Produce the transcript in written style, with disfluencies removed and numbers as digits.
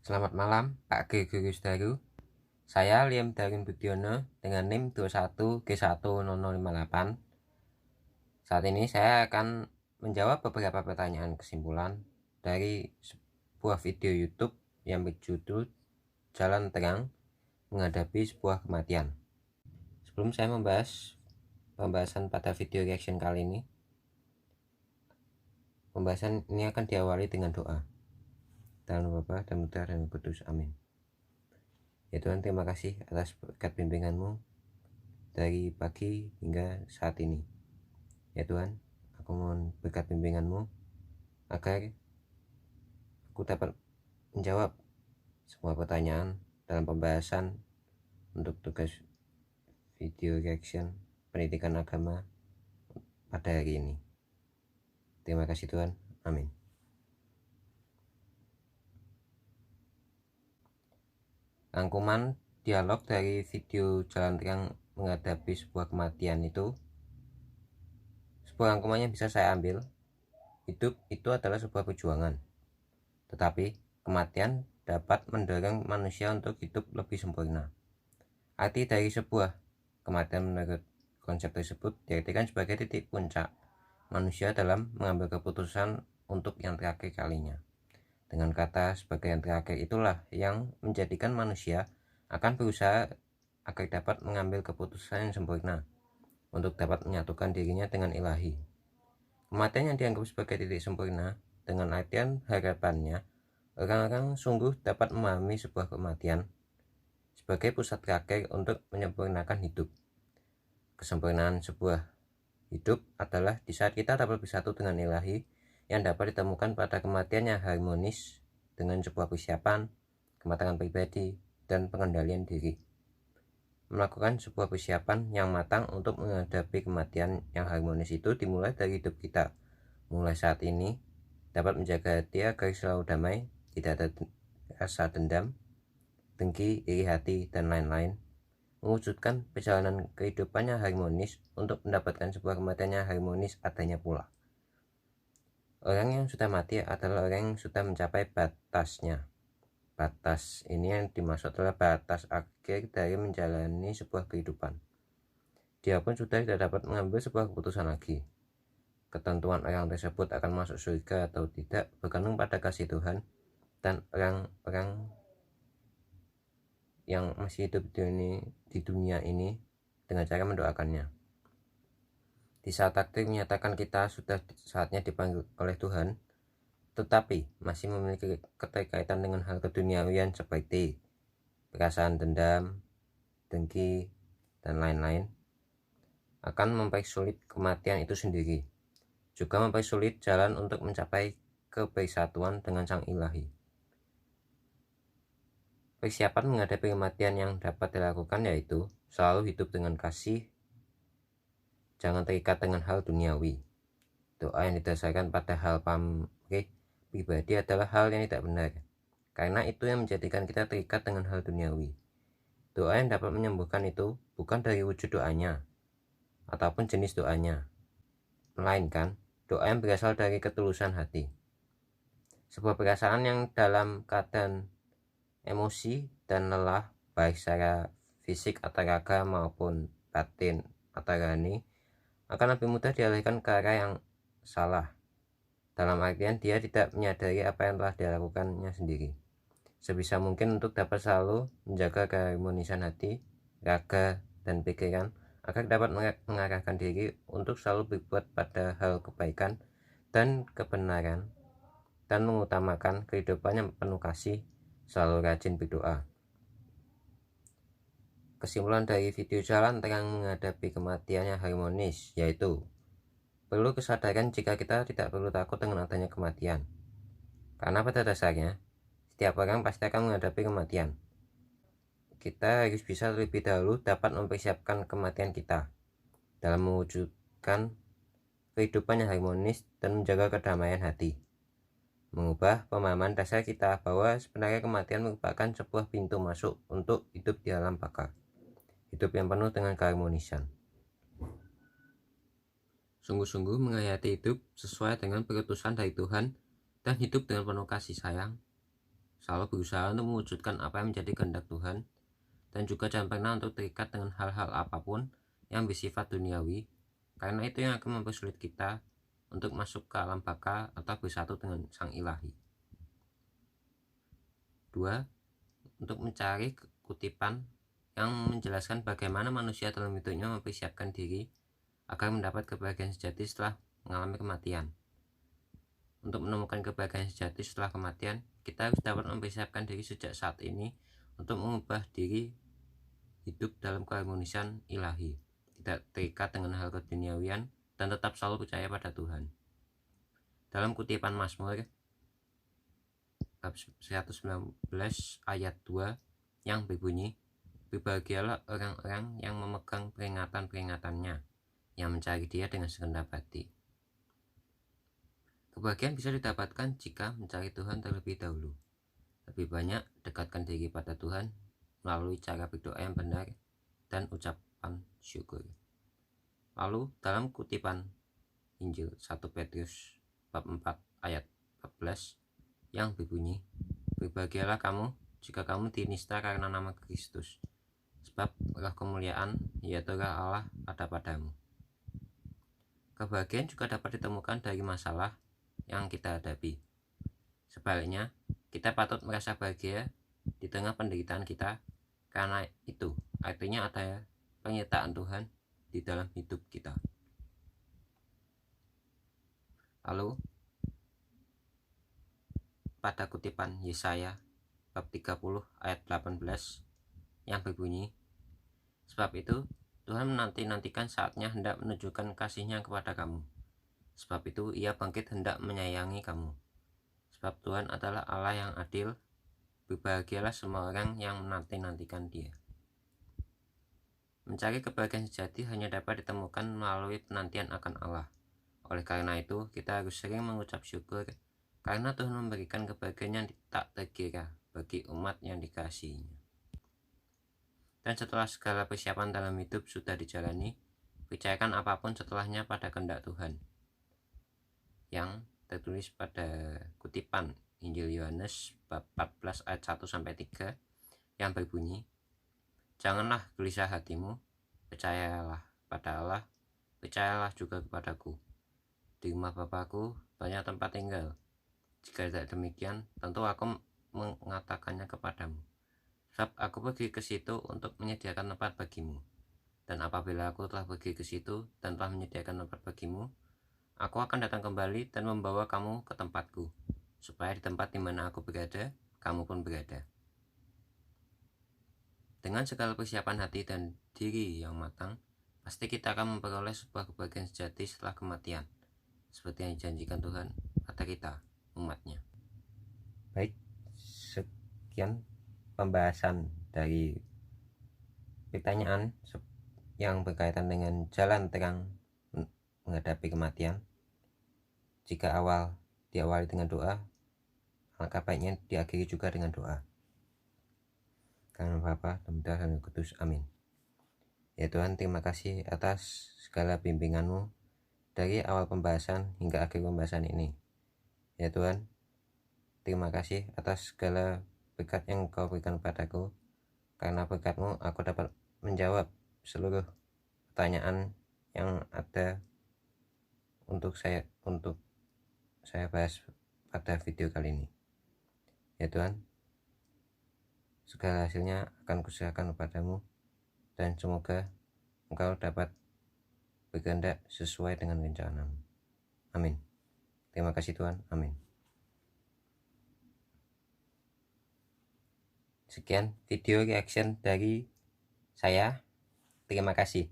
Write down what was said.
Selamat malam, Pak G. Guru. Saya Liam Darwin Budiono dengan NIM 21G10058. Saat ini saya akan menjawab beberapa pertanyaan kesimpulan dari sebuah video YouTube yang berjudul Jalan Terang Menghadapi Sebuah Kematian. Sebelum saya membahas pembahasan pada video reaction kali ini, pembahasan ini akan diawali dengan doa. Dalam nama Bapa dan Putra dan Roh Kudus. Amin. Ya Tuhan, terima kasih atas berkat bimbingan-Mu dari pagi hingga saat ini. Ya Tuhan, aku mohon berkat bimbingan-Mu agar aku dapat menjawab semua pertanyaan dalam pembahasan untuk tugas video reaction pendidikan agama pada hari ini. Terima kasih Tuhan. Amin. Rangkuman dialog dari video Jalan Terang Menghadapi Sebuah Kematian itu, sebuah rangkuman yang bisa saya ambil, hidup itu adalah sebuah perjuangan, tetapi kematian dapat mendorong manusia untuk hidup lebih sempurna. Arti dari sebuah kematian menurut konsep tersebut diartikan sebagai titik puncak manusia dalam mengambil keputusan untuk yang terakhir kalinya. Dengan kata sebagai yang terakhir itulah yang menjadikan manusia akan berusaha agar dapat mengambil keputusan yang sempurna untuk dapat menyatukan dirinya dengan ilahi. Kematian yang dianggap sebagai titik sempurna dengan artian harapannya orang-orang sungguh dapat memahami sebuah kematian sebagai pusat terakhir untuk menyempurnakan hidup. Kesempurnaan sebuah hidup adalah di saat kita dapat bersatu dengan ilahi yang dapat ditemukan pada kematian yang harmonis dengan sebuah persiapan, kematangan pribadi, dan pengendalian diri. Melakukan sebuah persiapan yang matang untuk menghadapi kematian yang harmonis itu dimulai dari hidup kita. Mulai saat ini dapat menjaga hati agar selalu damai, tidak ada rasa dendam, dengki, iri hati, dan lain-lain. Mewujudkan perjalanan kehidupannya harmonis untuk mendapatkan sebuah kematian yang harmonis adanya pula. Orang yang sudah mati adalah orang yang sudah mencapai batasnya. Batas ini yang dimaksud adalah batas akhir dari menjalani sebuah kehidupan. Dia pun sudah tidak dapat mengambil sebuah keputusan lagi. Ketentuan orang tersebut akan masuk surga atau tidak bergantung pada kasih Tuhan dan orang-orang yang masih hidup di dunia ini dengan cara mendoakannya. Di saat takdir menyatakan kita sudah saatnya dipanggil oleh Tuhan, tetapi masih memiliki keterkaitan dengan hal keduniawian seperti perasaan dendam, dengki, dan lain-lain, akan mempersulit kematian itu sendiri, juga mempersulit jalan untuk mencapai kebersatuan dengan Sang Ilahi. Persiapan menghadapi kematian yang dapat dilakukan yaitu selalu hidup dengan kasih, jangan terikat dengan hal duniawi. Doa yang didasarkan pada hal pamrih pribadi adalah hal yang tidak benar, karena itu yang menjadikan kita terikat dengan hal duniawi. Doa yang dapat menyembuhkan itu bukan dari wujud doanya ataupun jenis doanya, melainkan doa yang berasal dari ketulusan hati. Sebuah perasaan yang dalam keadaan emosi dan lelah, baik secara fisik atau raga maupun batin atau rohani, akan lebih mudah dialihkan ke arah yang salah, dalam artian dia tidak menyadari apa yang telah dilakukannya sendiri. Sebisa mungkin untuk dapat selalu menjaga keharmonisan hati, raga, dan pikiran agar dapat mengarahkan diri untuk selalu berbuat pada hal kebaikan dan kebenaran, dan mengutamakan kehidupan yang penuh kasih, selalu rajin berdoa. Kesimpulan dari video Jalan Terang Menghadapi Kematian yang Harmonis yaitu perlu kesadaran jika kita tidak perlu takut dengan adanya kematian, karena pada dasarnya setiap orang pasti akan menghadapi kematian. Kita harus bisa terlebih dahulu dapat mempersiapkan kematian kita dalam mewujudkan kehidupan yang harmonis dan menjaga kedamaian hati. Mengubah pemahaman dasar kita bahwa sebenarnya kematian merupakan sebuah pintu masuk untuk hidup di alam baka, hidup yang penuh dengan keharmonisan. Sungguh-sungguh menghayati hidup sesuai dengan perutusan dari Tuhan dan hidup dengan penuh kasih sayang selalu berusaha untuk mewujudkan apa yang menjadi kehendak Tuhan, dan juga jangan pernah untuk terikat dengan hal-hal apapun yang bersifat duniawi, karena itu yang akan mempersulit kita untuk masuk ke alam baka atau bersatu dengan Sang Ilahi. 2. Untuk mencari kutipan yang menjelaskan bagaimana manusia dalam hidupnya mempersiapkan diri agar mendapat kebahagiaan sejati setelah mengalami kematian. Untuk menemukan kebahagiaan sejati setelah kematian, kita harus dapat mempersiapkan diri sejak saat ini untuk mengubah diri hidup dalam keharmonisan ilahi, tidak terikat dengan hal keduniawian, dan tetap selalu percaya pada Tuhan. Dalam kutipan Mazmur bab 119 ayat 2 yang berbunyi, "Berbahagialah orang-orang yang memegang peringatan-peringatannya, yang mencari Dia dengan segenap hati." Kebahagiaan bisa didapatkan jika mencari Tuhan terlebih dahulu. Lebih banyak dekatkan diri pada Tuhan melalui cara berdoa yang benar dan ucapan syukur. Lalu dalam kutipan Injil 1 Petrus bab 4 ayat 14 yang berbunyi, "Berbahagialah kamu jika kamu dinista karena nama Kristus, sebab roh kemuliaan yaitu roh Allah ada padamu." Kebahagiaan juga dapat ditemukan dari masalah yang kita hadapi. Sebaliknya, kita patut merasa bahagia di tengah penderitaan kita, karena itu artinya ada penyertaan Tuhan di dalam hidup kita. Lalu pada kutipan Yesaya bab 30 ayat 18 yang berbunyi, "Sebab itu Tuhan menanti-nantikan saatnya hendak menunjukkan kasih-Nya kepada kamu. Sebab itu Ia bangkit hendak menyayangi kamu. Sebab Tuhan adalah Allah yang adil. Berbahagialah semua orang yang menanti-nantikan Dia." Mencari kebahagiaan sejati hanya dapat ditemukan melalui penantian akan Allah. Oleh karena itu, kita harus sering mengucap syukur karena Tuhan memberikan kebahagiaan yang tak terkira bagi umat yang dikasihinya. Dan setelah segala persiapan dalam hidup sudah dijalani, percayakan apapun setelahnya pada kehendak Tuhan. Yang tertulis pada kutipan Injil Yohanes bab 14 ayat 1-3 yang berbunyi, "Janganlah gelisah hatimu, percayalah pada Allah, percayalah juga kepadaku. Di rumah Bapakku banyak tempat tinggal. Jika tidak demikian, tentu aku mengatakannya kepadamu. Sebab aku pergi ke situ untuk menyediakan tempat bagimu. Dan apabila aku telah pergi ke situ dan telah menyediakan tempat bagimu, aku akan datang kembali dan membawa kamu ke tempatku, supaya di tempat di mana aku berada, kamu pun berada." Dengan segala persiapan hati dan diri yang matang, pasti kita akan memperoleh sebuah kebahagiaan sejati setelah kematian, seperti yang dijanjikan Tuhan pada kita, umatnya. Baik, sekian pembahasan dari pertanyaan yang berkaitan dengan jalan terang menghadapi kematian. Jika diawali dengan doa, maka baiknya diakhiri juga dengan doa. Karena Bapa dan Putra dan Roh Kudus. Amin. Ya Tuhan, terima kasih atas segala bimbingan-Mu dari awal pembahasan hingga akhir pembahasan ini. Ya Tuhan, terima kasih atas segala berkat yang Kau berikan padaku. Karena berkat-Mu aku dapat menjawab seluruh pertanyaan yang ada untuk saya bahas pada video kali ini. Ya Tuhan, segala hasilnya akan kuserahkan kepadamu, dan semoga Engkau dapat berkehendak sesuai dengan rencana-Mu. Amin. Terima kasih Tuhan. Amin. Sekian video reaction dari saya. Terima kasih.